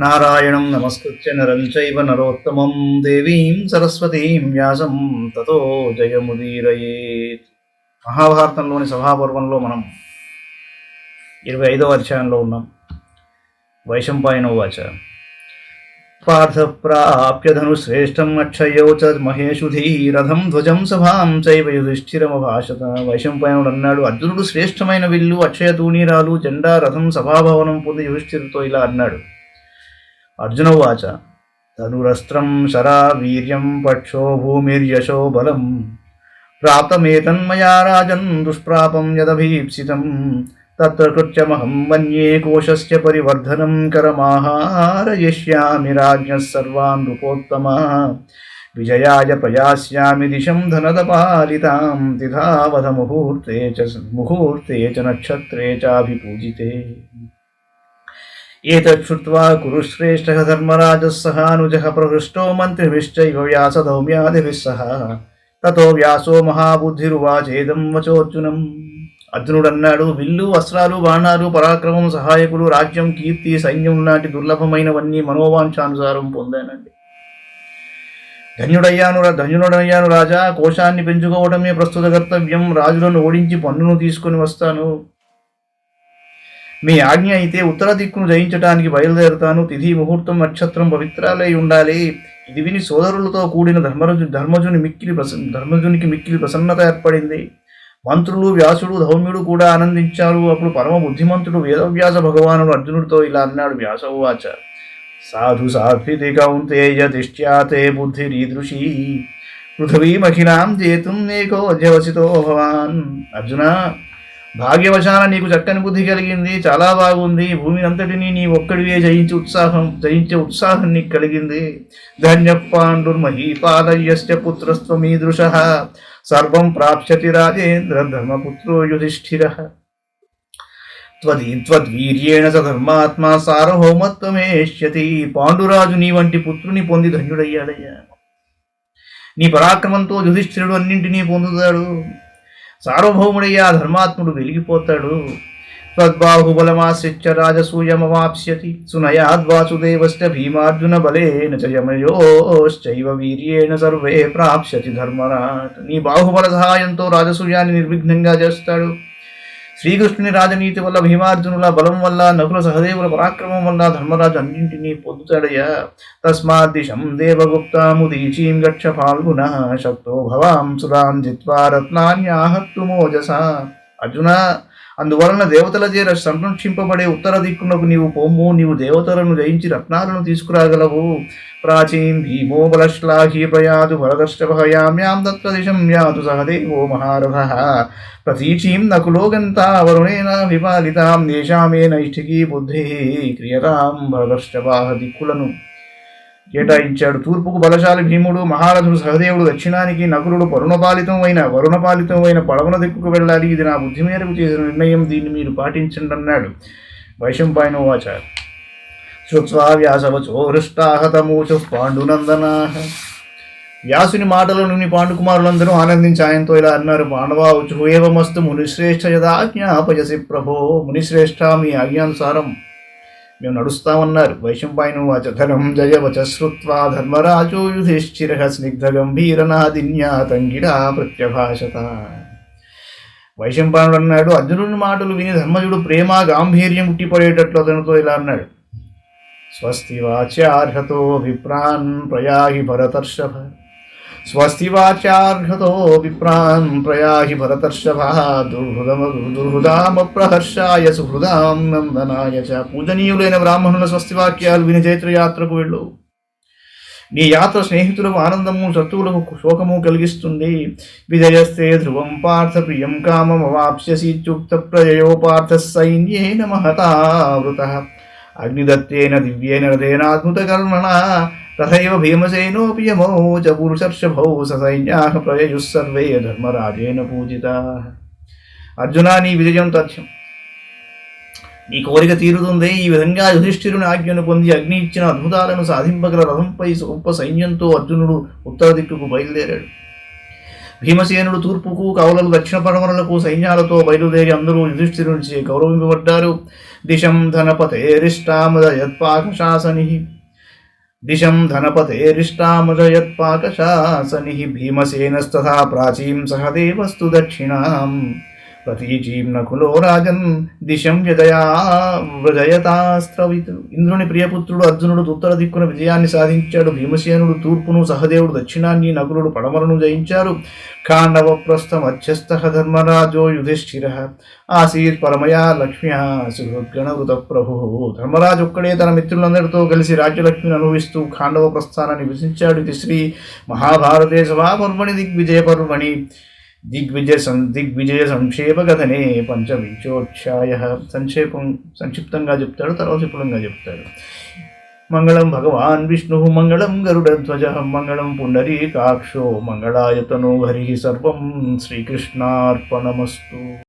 నారాయణం నమస్కృత్య నరం చైవ నరోత్తమం దేవీం సరస్వతీం వ్యాసం తతో జయముదీరయేత్. మహాభారతంలోని సభాపర్వంలో మనం 25వ అధ్యాయంలో ఉన్నాం. వైశంపాయనోవాచ పార్థ ప్రాప్య ధనుశ్రేష్టం అక్షయౌ చ మహేషు ధీరథం ధ్వజం సభాం చైవ యుధిష్ఠిరమభాషత. వైశంపాయనుడు అన్నాడు, అర్జునుడు శ్రేష్టమైన విల్లు, అక్షయ తూణీరాలు, జెండా, రథం, సభాభవనం పొంది యుధిష్ఠిరుతో ఇలా అన్నాడు. అర్జునోవాచ ధనురస్త్రం శరా వీర్యం పక్షో భూమిర్యశో బలం ప్రాప్తమేతన్మయా రాజన్ దుష్ప్రాపం యదభీప్సితం తత్ర కృత్యమహం మన్యే కోశస్య పరివర్ధనం కరమాహారయిష్యామి రాజ్ఞః సర్వాన్ నృపోత్తమా విజయాయ ప్రయాస్యామి దిశం ధనదపాలితాం తిథావధ ముహూర్తే చ నక్షత్రే చాభిపూజితే. ఏతత్ శ్రుత్వా కురుశ్రేష్ఠః ధర్మరాజः సహానుజः ప్రహృష్టో మంత్రిభిశ్చైవ వ్యాసదౌమ్యాదిభిः సహ తతో వ్యాసో మహాబుద్ధిరువాచేదం వచోర్జునం. అర్జునుడు అన్నాడు, విల్లు, అస్త్రాలు, బాణాలు, పరాక్రమం, సహాయకులు, రాజ్యం, కీర్తి, సైన్యం లాంటి దుర్లభమైనవన్నీ మనోవాంఛానుసారం పొందానండి. ధన్యుడయ్యాను రాజా. కోశాన్ని పెంచుకోవడమే ప్రస్తుత కర్తవ్యం. రాజులను ఓడించి పన్నును తీసుకుని వస్తాను. మీ ఆజ్ఞ అయితే ఉత్తర దిక్కును జయించడానికి బయలుదేరుతాను. తిథి, ముహూర్తం, నక్షత్రం పవిత్రాలై ఉండాలి. ఇది విని సోదరులతో కూడిన ధర్మజునికి మిక్కిలి ప్రసన్నత ఏర్పడింది. మంత్రులు, వ్యాసుడు, ధౌమ్యుడు కూడా ఆనందించారు. అప్పుడు పరమ బుద్ధిమంతుడు వేదవ్యాస భగవానుడు అర్జునుడితో ఇలా అన్నాడు. వ్యాసోవాచ సాధు సాధ్వితి కౌంతేయ తిష్ట్యాతే బుద్ధిరీదృశీ పృథివీమఖిలాం జేతుం నేకో అధ్యవసితో భవాన్. అర్జున, భాగ్యవశాన నీకు చక్కని బుద్ధి కలిగింది, చాలా బాగుంది. భూమిని అంతటినీ నీ ఒక్కడివే జయించే ఉత్సాహం నీకు కలిగింది. ధన్య పాండుర్మహీపాలయ్యస్య పుత్రస్త్వమీదృశః సర్వం ప్రాప్స్యతి రాజేంద్ర ధర్మపుత్రో యుధిష్ఠిరః త్వద్వీర్యేణ స ధర్మాత్మా సార్వభౌమత్వమేష్యతి. పాండురాజు నీ వంటి పుత్రుని పొంది ధన్యుడయ్యాడయ్యా. నీ పరాక్రమంతో యుధిష్ఠిరుడు అన్నింటినీ పొందుతాడు. సార్వభౌముడయ్యా ధర్మాత్ముడు వెలిగిపోతాడు. త్వద్బాహుబలమాశ్రిత్య రాజసూయమవాప్స్యతి సునయాద్వాసుదేవశ్చ భీమార్జున బలేన చ యమయోశ్చైవ వీర్యేణ సర్వే ప్రాప్స్యతి ధర్మరాట్. నీ బాహుబల సహాయంతో రాజసూయాన్ని నిర్విఘ్నంగా చేస్తాడు. శ్రీకృష్ణుని రాజనీతి వల్ల, భీమార్జునుల బలం వల్ల, నకుల సహదేవుల పరాక్రమం వల్ల ధర్మరాజు అన్నింటినీ పొందుతాడయ్యా. తస్మాద్దిశం దేవగుప్తాముదీచీం గచ్చ ఫాల్గుణ శక్తో భవాం సురాం జిత్వా రత్నాన్యాహత్తుమోజస. అర్జున, అందువలన దేవతల చేర సంరక్షింపబడే ఉత్తర దిక్కునకు నీవు పొమ్ము. నీవు దేవతలను జయించి రత్నాలను తీసుకురాగలవు. ప్రాచీం భీమో బలశ్లాఘీ ప్రయాతు భరతశ్చయామ్యాం తత్ర దిశం యాతు సహదేవో మహారథః ప్రతీచీం నకులో గంతా వరుణేన విపాలితాం దేశామే నైష్ఠికీ బుద్ధి క్రియతాం. భరతశ్చవాహ దిక్కులను కేటాయించాడు. తూర్పుకు బలశాలి భీముడు, మహారథుడు సహదేవుడు, దక్షిణానికి నకులుడు, వరుణపాలితమైన పడమన దిక్కుకు వెళ్ళాలి. ఇది నా బుద్ధి మేరకు చేసిన నిర్ణయం, దీన్ని మీరు పాటించండి అన్నాడు. వైశంపాయనోవాచ శ్రుత్వా వ్యాసవచో హృష్టాహతమూచుః పాండునందనాః. వ్యాసుని మాటలను విని పాండుకుమారులందరూ ఆనందించి ఆయనతో ఇలా అన్నారు. పాండవాచు ఏవమస్తు మునిశ్రేష్ఠ యదాజ్ఞాపయసి ప్రభో. మునిశ్రేష్ఠ, మీ ఆజ్ఞానుసారం మేము నడుస్తామన్నారు. వైశంపాయనోవాచ ధనం జయవచ శ్రుత్వా ధర్మరాజో యుధిష్ఠిరః స్నిగ్ధగంభీరనాదిన్యాతంగిడా ప్రత్యభాషత. వైశంపాయనుడు అన్నాడు, అర్జునుని మాటలు విని ధర్మజుడు ప్రేమ గాంభీర్యం ఉట్టిపడేటట్లు అతనితో ఇలా అన్నాడు. స్వస్తి వాచ్యార్హతో విప్రాన్ ప్రయాహి భరతర్షభ. స్వస్తి వాచ్యార్హతో విప్రాన్ ప్రయాహి భరతర్షభ. దుర్హృదామప్రహర్షాయ సుహృదాం నందనాయ చ. పూజనీయులైన బ్రాహ్మణుల స్వస్తి వాక్యాలు విని చైత్రయాత్రకు వెళ్ళు. నీ యాత్ర స్నేహితులకు ఆనందము, శత్రువులకు శోకము కలిగిస్తుంది. విజయస్తే ధ్రువం పార్థ ప్రియం కామమవాప్స్యసీత్యుక్త ప్రజయో పార్థ సైన్యేన మహతావృతః అగ్నిదత్తేన దివ్యేన రథేనాద్భుతకర్మణా తథైవ భీమసేనోపి యమో చ పురుషర్షభౌ సైన్యాః ప్రయయుః సర్వే ధర్మరాజేన పూజితాః. అర్జున, నీ విజయం తథ్యం. నీ కోరిక తీరుతుంది. ఈ విధంగా యుధిష్ఠిరుని ఆజ్ఞను పొంది అగ్ని ఇచ్చిన అద్భుతాలను సాధింపగల రథంపై గొప్ప సైన్యంతో అర్జునుడు ఉత్తర దిక్కుకు బయలుదేరాడు. భీమసేనుడు తూర్పుకు, కౌలలు దక్షిణ పడమరలకు సైన్యాలతో బయలుదేరి అందరూ యుధిష్ఠిరుడి నుంచి గౌరవింపబడ్డారు. దిశం ధనపతేరిష్టామదయత్పాకశాసని భీమసేనస్తథా ప్రాచీం సహదేవస్తు దక్షిణాం ప్రతీచీం నకులో రాజన్ దిశం వ్రజయతాస్త్రవిత్. ఇంద్రుని ప్రియపుత్రుడు అర్జునుడు ఉత్తర దిక్కున విజయాన్ని సాధించాడు. భీమసేనుడు తూర్పును, సహదేవుడు దక్షిణాన్ని, నకులుడు పడమరను జయించారు. ఖాండవ ప్రస్థ మధ్యస్థ ధర్మరాజో యుధిష్ఠిర ఆసీత్ పరమయా లక్ష్మ్యా సుహృద్గణవృత ప్రభు. ధర్మరాజు ఒక్కడే తన మిత్రులందరితో కలిసి రాజ్యలక్ష్మిని అనుభవిస్తూ ఖాండవ ప్రస్థానాన్ని విభజించాడు. ఇది శ్రీ మహాభారతే సభాపర్వణి దిగ్విజయ పర్వణి దిగ్విజయ సంక్షేపకథనే పంచవింశోధ్యాయ. సంక్షిప్తంగా చెప్తాడు, తర్వాత విపులంగా చెప్తాడు. మంగళం భగవాన్ విష్ణు మంగళం గరుడధ్వజ మంగళం పుండరీకాక్షో మంగళాయతనో హరి. సర్వం శ్రీకృష్ణార్పణమస్తు.